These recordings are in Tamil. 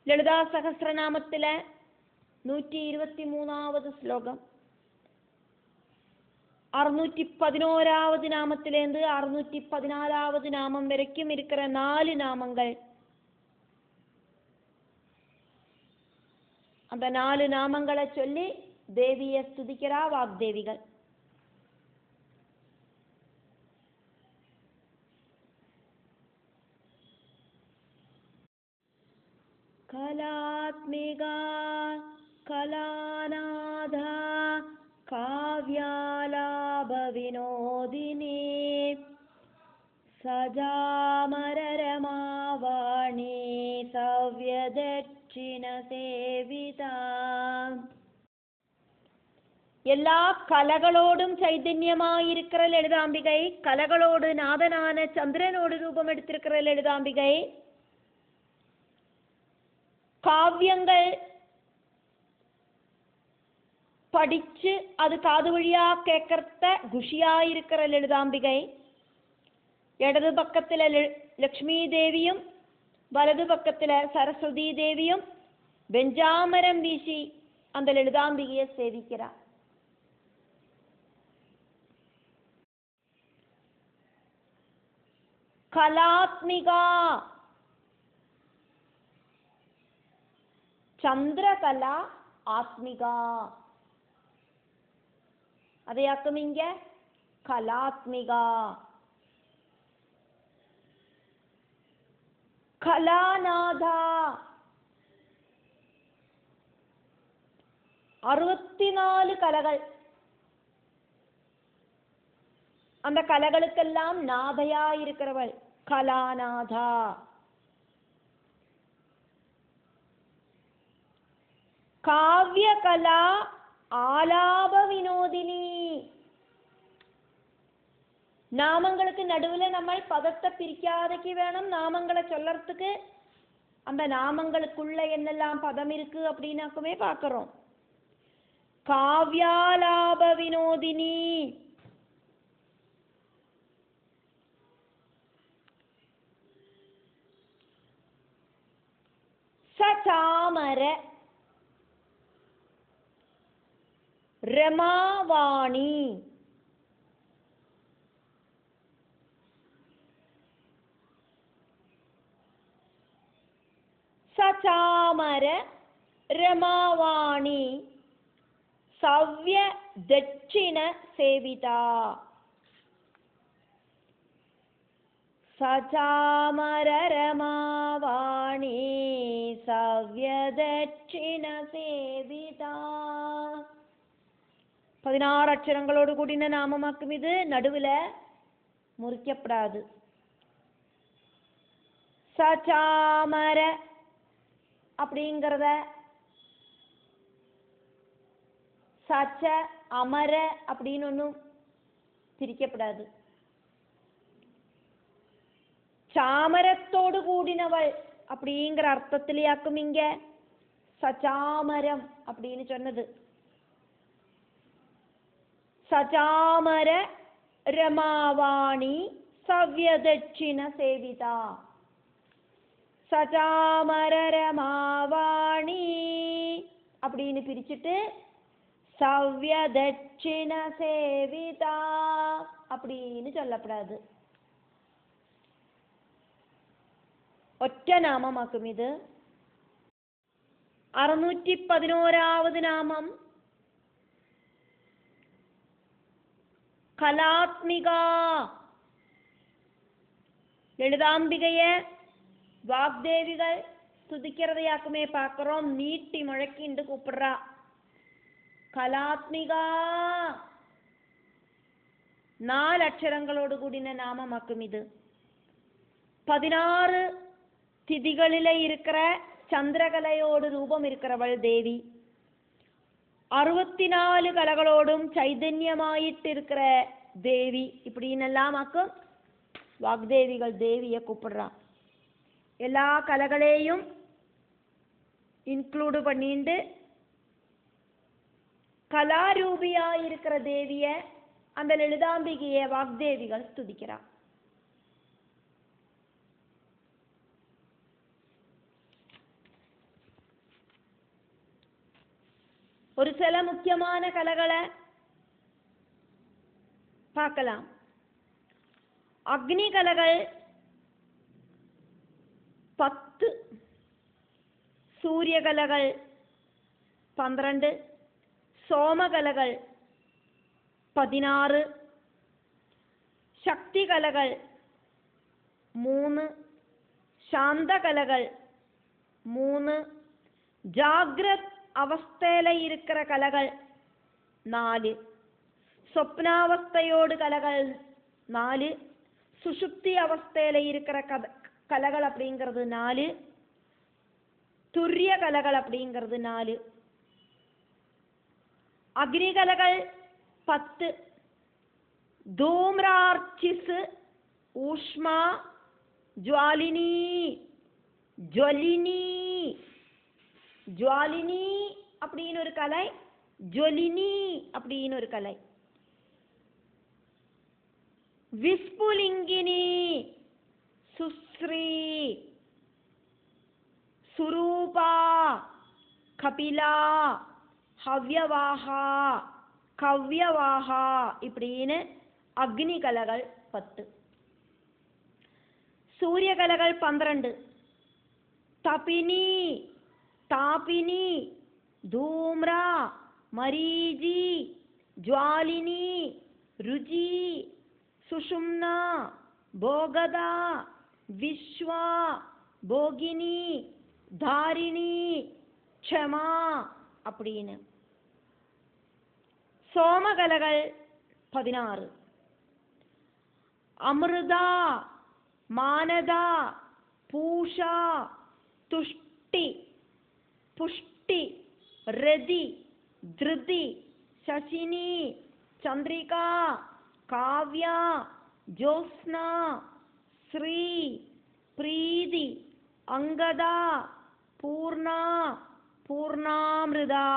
ലളിതാ സഹസ്രനാമത്തിലെ 123வது ശ്ലോകം 611வது நாமத்திலேருந்து 614வது நாமம் வரைக்கும் இருக்கிற 4 நாமங்கள். அந்த 4 நாமங்களை சொல்லி தேவியை ஸ்துதிக்கிறா வாக்தேவிகள். கலாத்மிகா கலாநாதா காவ்யாலாப வினோதினி சஜாமரரமாவாணி சவ்யதட்சிண சேவிதா. எல்லா கலகளோடும் சைதன்யமாயிருக்கிற லலிதாம்பிகை, கலகளோடு நாதனான சந்திரனோடு ரூபம் எடுத்திருக்கிற லலிதாம்பிகை, காவியங்கள் படிச்சு அது காது வழியா கேட்கறத குஷியாயிருக்கிற லலிதாம்பிகை, இடது பக்கத்துல லக்ஷ்மி தேவியும் வலது பக்கத்துல சரஸ்வதி தேவியும் வெஞ்சாமரம் வீசி அந்த லலிதாம்பிகையை சேவிக்கிறார். கலாத்மிகா சந்திரகலா ஆத்மிகா, அதையாக்கும் இங்க கலாத்மிகா. கலாநாதா 64 கலைகள், அந்த கலைகளுக்கெல்லாம் நாதையா இருக்கிறவள் கலாநாதா. காவிய கலா ஆலாப வினோதினி, நாமங்களுக்கு நடுவில் நம்ம பதத்தை பிரிக்காதக்கு வேணும். நாமங்களை சொல்லறதுக்கு அந்த நாமங்களுக்குள்ள என்னெல்லாம் பதம் இருக்கு அப்படின்னாக்குமே பார்க்கிறோம். காவ்யாலாப வினோதினி, சசாமர ரமாவாணி, சசாமர ரமாவாணி சவ்ய தட்சிண சேவிதா. சசாமர ரமாவாணி சவ்ய தட்சிண சேவிதா. 16 அக்ஷரங்களோடு கூடின நாமமாக்கும் இது. நடுவில் முறிக்கப்படாது. சசாமர அப்படிங்கிறத சச்ச அமர அப்படின்னு ஒன்றும் பிரிக்கப்படாது. சாமரத்தோடு கூடினவள் அப்படிங்கிற அர்த்தத்திலேயாக்கும் இங்க சச்சாமரம் அப்படின்னு சொன்னது. சச்சாமர ரமாவாணி சவ்யதட்சிண சேவிதா. சச்சாமர ரமாவாணி அப்படின்னு பிரிச்சுட்டு சவ்யதட்சிண சேவிதா அப்படின்னு சொல்லப்படாது. ஒற்ற நாமமாக்கும் இது. 611வது நாமம் கலாத்மிகா. லலிதாம்பிகைய வாக்தேவிகள் ஸ்துதிக்கிறதையாக்குமே பார்க்கிறோம். நீட்டி முழக்கிண்டு கூப்பிடுறா கலாத்மிகா. 4 அக்ஷரங்களோடு கூடின நாமமாக்கும் இது. 16 திதிகளில இருக்கிற சந்திரகலையோடு ரூபம் இருக்கிறவள் தேவி. 64 கலைகளோடும் சைதன்யமாயிட்டு இருக்கிற தேவி. இப்படின்னு எல்லாம் வாக்தேவிகள் தேவியை கூப்பிடுறா. எல்லா கலைகளையும் இன்க்ளூடு பண்ணிட்டு கலாரூபியா இருக்கிற தேவிய அந்த லலிதாம்பிகையை வாக்தேவிகள் ஸ்துதிக்கிறா. ஒரு சில முக்கியமான கலைகளை பார்க்கலாம். அக்னி கலைகள் 10, சூரிய கலைகள் 12, சோம கலைகள் 16, சக்தி கலைகள் 3, ശാന്ത കലകൾ 3, ജാഗ്രത് അവസ്ഥയിലെ ഇരിക്കുന്ന കലകൾ 4, സ്വപ്നാവസ്ഥയോട് കലകൾ 4, സുഷുപ്തി അവസ്ഥയിലെ ഇരിക്കുന്ന കലകൾ அப்படிங்கிறது 4, തുര്യ കലകൾ அப்படிங்கிறது 4. അഗ്നി കലകൾ 10, ധൂമ്രാർച്ചിസ്, ഊഷ്മ, ജ്വാലിനി, ജ്വലിനി. ജ്വാലിനി அப்படின்னு ஒரு கலை, ஜொலினி அப்படின்னு ஒரு கலை. விஸ்புலிங்கினி, சுஸ்ரீ, சுரூபா, கபிலா, ஹவ்யவாஹா, கவ்யவாஹா இப்படின்னு அக்னி கலைகள் 10. சூரிய கலைகள் 12, தபினி, தாபினி, தூம்ரா, மரீஜி, ஜுவாலினி, ருஜி, சுஷும்னா, போகதா, விஸ்வா, போகினி, தாரிணி, க்ஷமா அப்படின்னு. சோமகலைகள் 16, அமிர்தா, மானதா, பூஷா, துஷ்டி, புஷ்டி, ரதி, திருதி, சசினி, சந்திரிகா, காவ்யா, ஜோஸ்னா, ஸ்ரீ, பிரீதி, அங்கதா, பூர்ணா, பூர்ணாமிருதா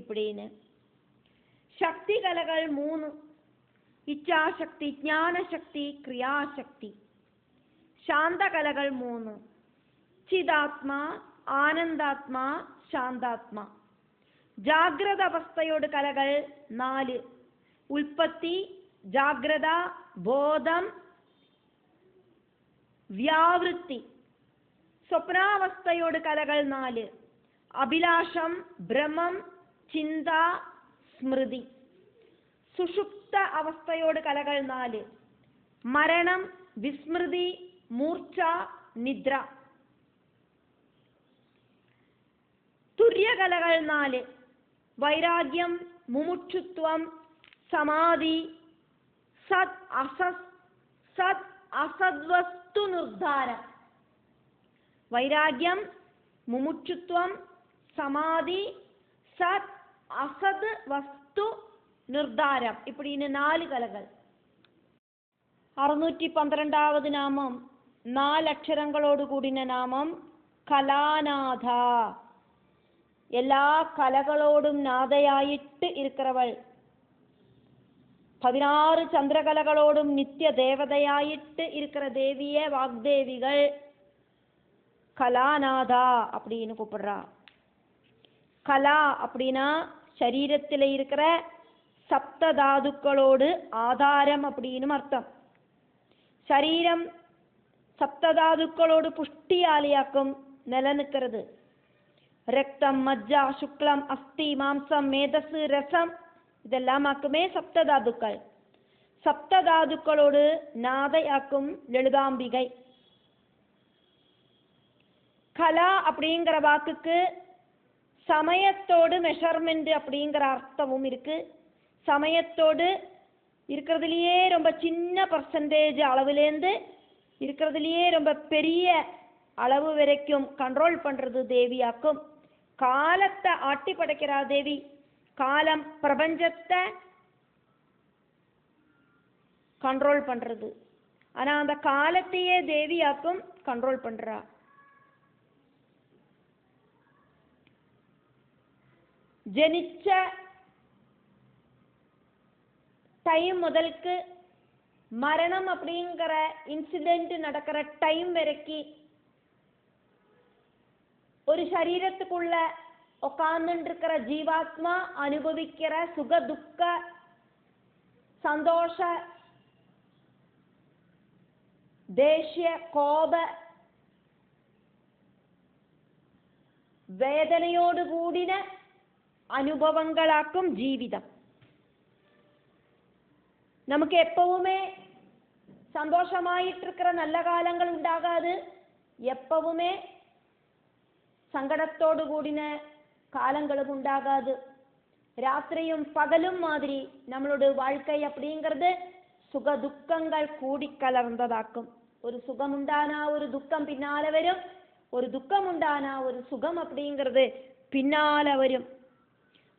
இப்படின்னு. சக்தி கலைகள் 3, இச்சாசக்தி, ஞானசக்தி, கிரியாசக்தி. சாந்த கலைகள் 3, ചിദാത്മാ, ആനന്ദാത്മാ, ശാന്താത്മാ. ജാഗ്രത അവസ്ഥയോട് കലകൾ 4, ഉൽപ്പത്തി, ജാഗ്രത, ബോധം, വ്യാവൃത്തി. സ്വപ്നാവസ്ഥയോട് കലകൾ 4, അഭിലാഷം, ഭ്രമം, ചിന്ത, സ്മൃതി. സുഷുപ്ത അവസ്ഥയോട് കലകൾ 4, മരണം, വിസ്മൃതി, മൂർച്ച, നിദ്ര. തുര്യകലകൾ 4, വൈരാഗ്യം, മുമുക്ഷുത്വം, സമാധി, സത് അസദ്വസ്തു നിർദ്ധാരം. വൈരാഗ്യം, മുമുക്ഷുത്വം, സമാധി, സത് അസത് വസ്തു നിർദ്ധാരം இப்படின்னு 4 കലകൾ. 612வது നാമം 4 അക്ഷരങ്ങളോട് കൂടിയ നാമം കലാനാഥ. എല്ലാ കലകളോടും നാഥയായിട്ട് ഇരിക്കുന്നവൾ. 16 ചന്ദ്രകലകളോടും നിത്യദേവതയായിട്ട് இருக்கிற தேவியே வாக்தேவிகள் கலாநாதா அப்படின்னு கூப்பிடுறா. கலா அப்படின்னா சரீரத்தில் இருக்கிற சப்ததாதுக்களோடு ஆதாரம் அப்படின்னு அர்த்தம். சரீரம் சப்ததாதுக்களோடு புஷ்டியாலியாக்கும் நிலநிற்கிறது. ரத்தம், மஜ்ஜா, சுக்லம், அஸ்தி, மாம்சம், மேதசு, ரசம் இதெல்லாமாக்குமே சப்ததாதுக்கள். சப்ததாதுக்களோடு நாதையாக்கும் லலிதாம்பிகை. கலா அப்படிங்கிற வாக்குக்கு சமயத்தோடு மெஷர்மெண்ட் அப்படிங்கிற அர்த்தமும் இருக்கு. சமயத்தோடு இருக்கிறதுலையே ரொம்ப சின்ன பர்சன்டேஜ் அளவுலேருந்து இருக்கிறதுலையே ரொம்ப பெரிய அளவு வரைக்கும் கண்ட்ரோல் பண்ணுறது தேவியாக்கும். காலத்தை ஆட்டி படைக்கிறா தேவி. காலம் பிரபஞ்சத்தை கண்ட்ரோல் பண்ணுறது. ஆனால் அந்த காலத்தையே தேவியாக்கும் கண்ட்ரோல் பண்ணுறா. ജനിച്ച ടൈം മുതൽക്ക് മരണം அப்படிங்கிற இன்சிடென்ட் நடக்கிற டைம் வரைக்கும் ஒரு சரீரத்துக்குள்ள உட்கார்ந்துருக்கிற ஜீவாத்மா அனுபவிக்கிற சுக துக்க சந்தோஷ ദേഷ്യ കോപ വേദനയോടുകൂടിന അനുഭവങ്ങളാക്കും ജീവിതം. നമുക്ക് எப்பவுமே சந்தோஷமாயிட்டிருக்கிற நல்ல காலங்கள் உண்டாகாது, எப்பவுமே சங்கடத்தோடு கூடின காலங்களும் உண்டாகாது. ராத்திரியும் பகலும் மாதிரி நம்மளோட வாழ்க்கை அப்படிங்கிறது சுக துக்கங்கள் கூடி கலர்ந்ததாக்கும். ஒரு சுகம் உண்டானா ஒரு துக்கம் பின்னால வரும், ஒரு துக்கம் உண்டானா ஒரு சுகம் அப்படிங்கிறது பின்னால வரும்.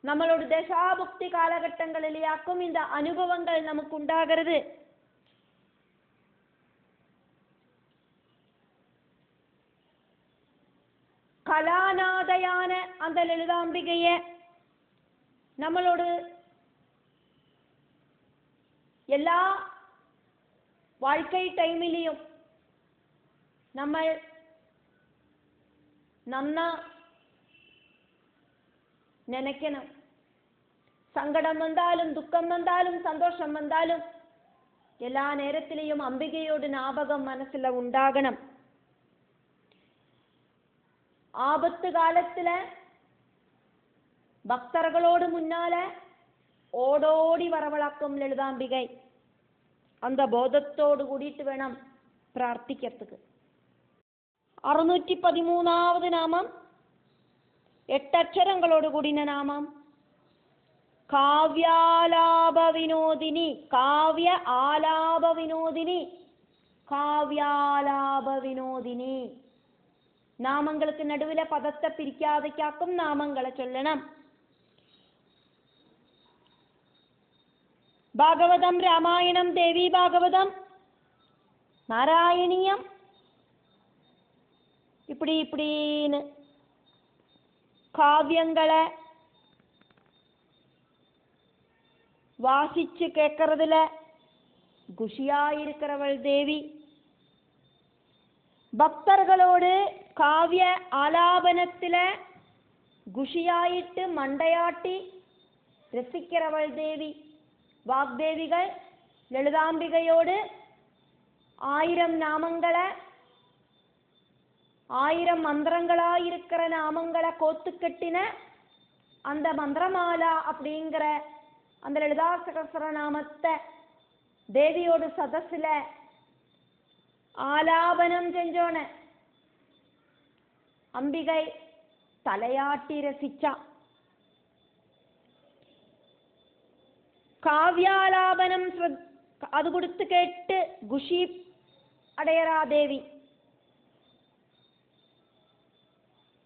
நம்மளோட தசாபுக்தி காலகட்டங்களிலேயாக்கும் இந்த அனுபவங்கள் நமக்கு உண்டாகிறது. கலாநாதையான அந்த லலிதாம்பிகைய நம்மளோட எல்லா வாழ்க்கை டைமிலையும் நம்ம நன்னா நினைக்கணும். சங்கடம் வந்தாலும் துக்கம் வந்தாலும் சந்தோஷம் வந்தாலும் எல்லா நேரத்திலையும் அம்பிகையோட ஞாபகம் மனசுல உண்டாகணும். ஆபத்து காலத்துல பக்தர்களோடு முன்னால ஓடோடி வரவழாக்கும் லலிதாம்பிகை. அந்த போதத்தோடு கூடிட்டு வேണം പ്രാർത്ഥിக்கிறதுக்கு. 613வது നാമം 8 അക്ഷരങ്ങളോട് കൂടിന നാമം കാവ്യാലാപ വിനോദിനി. കാവ്യ ആലാപ വിനോദിനി, കാവ്യാലാപ വിനോദിനി. നാമങ്ങൾക്ക് നടുവിലെ പദത്തെ പിരിക്കാതെക്കാക്കും നാമങ്ങളെ ചൊല്ലണം. ഭാഗവതം, രാമായണം, ദേവി ഭാഗവതം, നാരായണീയം, இப்படின்னு காவியங்களை வாசிச்சு கேட்கறதுல குஷியாயிருக்கிறவள் தேவி. பக்தர்களோடு காவிய ஆலாபனத்தில குஷியாயிட்டு மண்டையாட்டி ரசிக்கிறவள் தேவி. வாக்தேவிகள் லலிதாம்பிகையோடு 1000 நாமங்களை 1000 மந்திரங்களாயிருக்கிற நாமங்களை கோத்து கட்டின அந்த மந்திரமாலா அப்படிங்கிற அந்த லலிதா சகஸ்ரநாமத்தை தேவியோட சதஸ்ல ஆலாபனம் செஞ்சோன அம்பிகை தலையாட்டி ரசிச்சா. காவியாலாபனம் அது கொடுத்து கேட்டு குஷி அடையறா தேவி.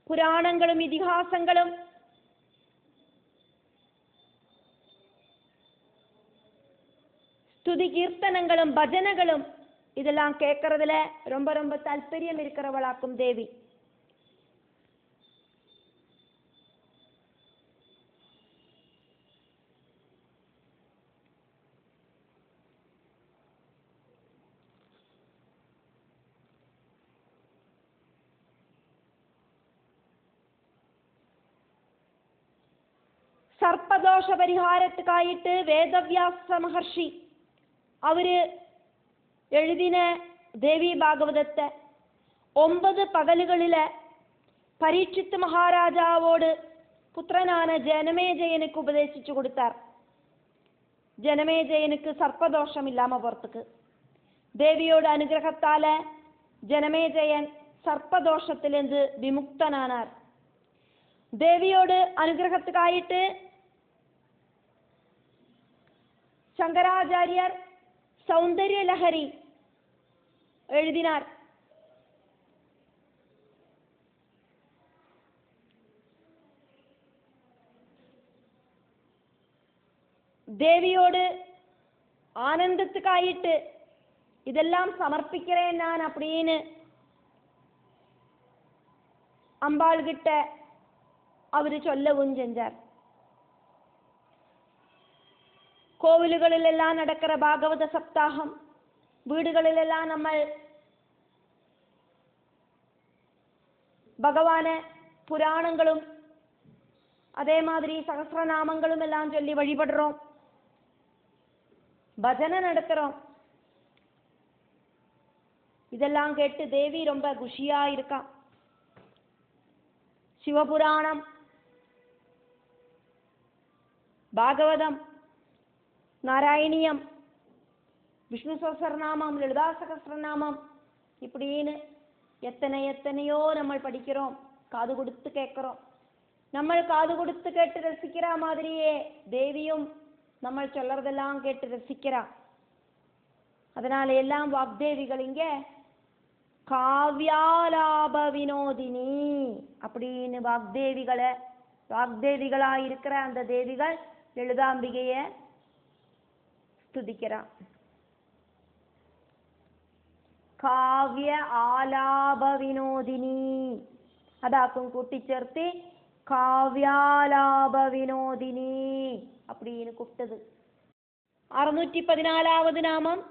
പുരാണങ്ങളും ഇതിഹാസങ്ങളും ஸ்துதி கீர்த்தனங்களும் பஜனைகளும் இதெல்லாம் கேட்கறதுல ரொம்ப ரொம்ப தால்பரியம் இருக்கிறவளாக்கும் தேவி. സർപ്പദോഷ പരിഹാരത്തിനായിട്ട് വേദവ്യാസ മഹർഷി അവര് എഴുതിന ദേവി ഭാഗവതത്തെ 9 പകലുകളില് പരീക്ഷിത്ത് മഹാരാജാവോട് പുത്രനാണ് ജനമേജയനുക്ക് ഉപദേശിച്ചു കൊടുത്താർ. ജനമേജയനുക്ക് സർപ്പദോഷമില്ലാമ പുറത്തുക്ക്. ദേവിയോട് അനുഗ്രഹത്താല് ജനമേജയൻ സർപ്പദോഷത്തിൽ നിന്ന് വിമുക്തനാനാർ. ദേവിയോട് അനുഗ്രഹത്തിനായിട്ട് ശങ്കരാചാര്യർ സൗന്ദര്യലഹരി എഴുതിനാർ. ദേവിയോട് ஆனந்தத்துக்காயிட்டு இதெல்லாம் சமர்ப்பிக்கிறேன் நான் அப்படின்னு அம்பாள் கிட்ட அவரு சொல்லவும் செஞ்சார். கோவில்களிலெல்லாம் நடக்கிற பாகவத சப்தாகம், வீடுகளிலெல்லாம் நம்ம பகவான புராணங்களும் அதே மாதிரி சகஸ்ரநாமங்களும் எல்லாம் சொல்லி வழிபடுறோம், பஜனை நடத்துறோம். இதெல்லாம் கேட்டு தேவி ரொம்ப குஷியா இருக்கா. சிவபுராணம், பாகவதம், நாராயணியம், விஷ்ணு சஹஸ்ரநாமம், லலிதா சகஸ்ரநாமம் இப்படின்னு எத்தனையோ நம்ம படிக்கிறோம், காது கொடுத்து கேட்கிறோம். நம்ம காது கொடுத்து கேட்டு ரசிக்கிற மாதிரியே தேவியும் நம்ம சொல்றதெல்லாம் கேட்டு ரசிக்கிறா. அதனால எல்லாம் வாக்தேவிகள் இங்க காவ்யாலாப வினோதினி அப்படின்னு வாக்தேவிகளா இருக்கிற அந்த தேவிகள் லலிதாம்பிகைய ஸ்துதிக்கிறா. காவ்ய ஆலாப வினோதினி அதாக்கும் கூட்டிச்சேர்த்து காவ்யாலாப வினோதினி அப்படின்னு கூப்பிட்டது. 614வது நாமம்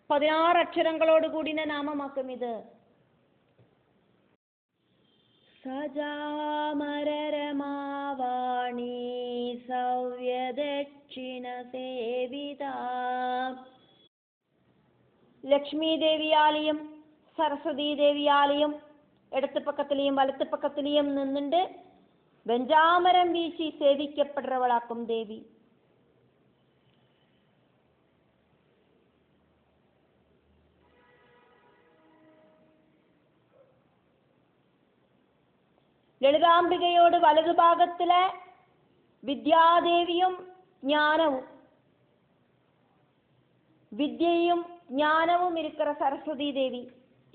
16 அக்ஷரங்களோடு கூடின நாமமாக்கும் இது. சஜாமரமாவாணி சவ்யதட்சிண சேவிதா. லக்ஷ்மி தேவியாலையும் சரஸ்வதி தேவியாலையும் இடத்து பக்கத்திலையும் வலத்து பக்கத்திலையும் நின்றுண்டு வெஞ்சாமரம் வீசி சேவிக்கப்படுறவளாக்கும் தேவி. லலிதாம்பிகையோடு வலது பாகத்துல வித்யாதேவியும் ஞானமும் வித்யையும் ஞானமும் இருக்கிற சரஸ்வதி தேவி,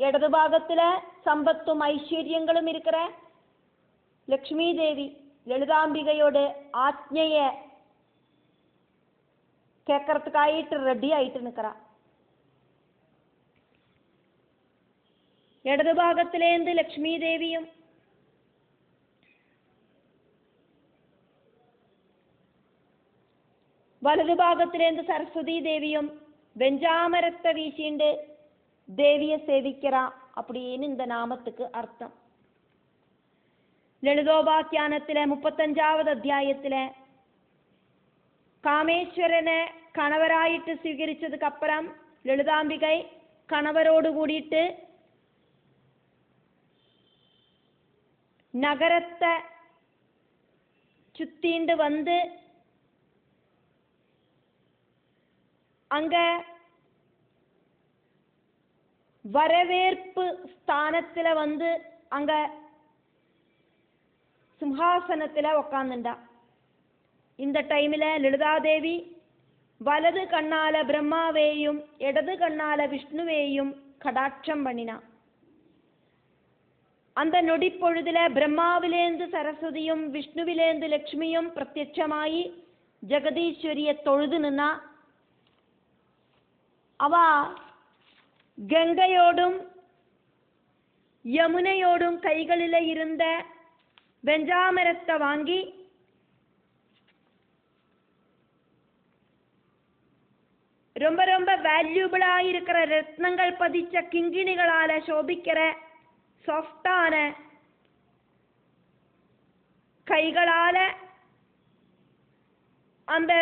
இடது பாகத்துல சம்பத்தும் ஐஸ்வர்யங்களும் இருக்கிற லக்ஷ்மி தேவி லலிதாம்பிகையோட ஆജ്ഞைய கேட்கறதுக்காயிட்டு ரெடி ஆயிட்டு நிக்கிறா. இடது பாகத்திலேந்து லக்ஷ்மி தேவியும் വലതു ഭാഗത്തിലേന്ത് സരസ്വതി ദേവിയും വെഞ്ചാമരത്തെ വീശിണ്ട് ദേവിയെ സേവിக்கிறா அப்படின்னு இந்த நாமத்துக்கு அர்த்தம். ലളിതോപാഖ്യാനത്തിലെ 35வது അധ്യായത്തിലെ കാമേശ്വരനെ കണവരായിട്ട് സ്വീകരിച്ചதுக்கு அப்புறம் ലളിതാംബിகை കണവരോട് കൂടിയിട്ട് നഗരത്തെ சுத்திண்டு வந்து அங்க வரவேற்பு ஸ்தானத்துல வந்து அங்க சிம்ஹாசனத்துல உட்கார்ந்துண்டா. இந்த டைம்ல லலிதாதேவி வலது கண்ணால பிரம்மாவையும் இடது கண்ணால விஷ்ணுவையும் கடாட்சம் பண்ணினா. அந்த நொடி பொழுதுல பிரம்மாவிலேந்து சரஸ்வதியும் விஷ்ணுவிலேந்து லக்ஷ்மியும் பிரத்யட்சமாயி ஜெகதீஸ்வரிய தொழுது நின்னா. அவ கங்கையோடும் யமுனையோடும் கைகளில இருந்த வெஞ்சாமரத்தை வாங்கி ரொம்ப ரொம்ப வேல்யூபிளா இருக்கிற ரத்னங்கள் பதிச்ச கிங்கிணிகளால சோபிக்கிற சாஃப்டான கைகளால அந்த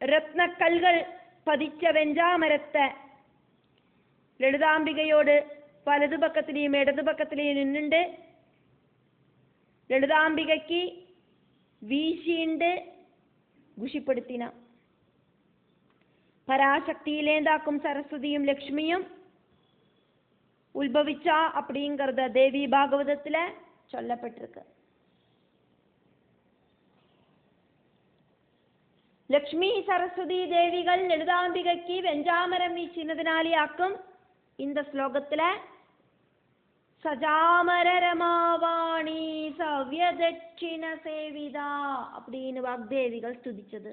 ரத்ன கல்கள் பதிச்ச வெஞ்சாமரத்தை ലളിതാംബികയോട് വലതു പക്കത്തിലെയും ഇടതു പക്കത്തിലെയും നിന്നുണ്ട് ലളിതാംബികയ്ക്ക് വീശിണ്ട് குஷிப்படுத்தினா. பராசக்தியிலேந்தாக்கும் சரஸ்வதியும் லக்ஷ்மியும் உத்பவிச்சா அப்படிங்கறத தேவி பாகவதத்துல சொல்லப்பட்டிருக்கு. லக்ஷ்மி சரஸ்வதி தேவிகள் லலிதாம்பிகைக்கு வெஞ்சாமரம் வீசினதினாலேயாக்கும் இந்த ஸ்லோகத்துல சஜாமர ரமாவாணி சவ்யதட்சிண சேவிதா அப்படின்னு வாக்தேவிகள் ஸ்துதிச்சது.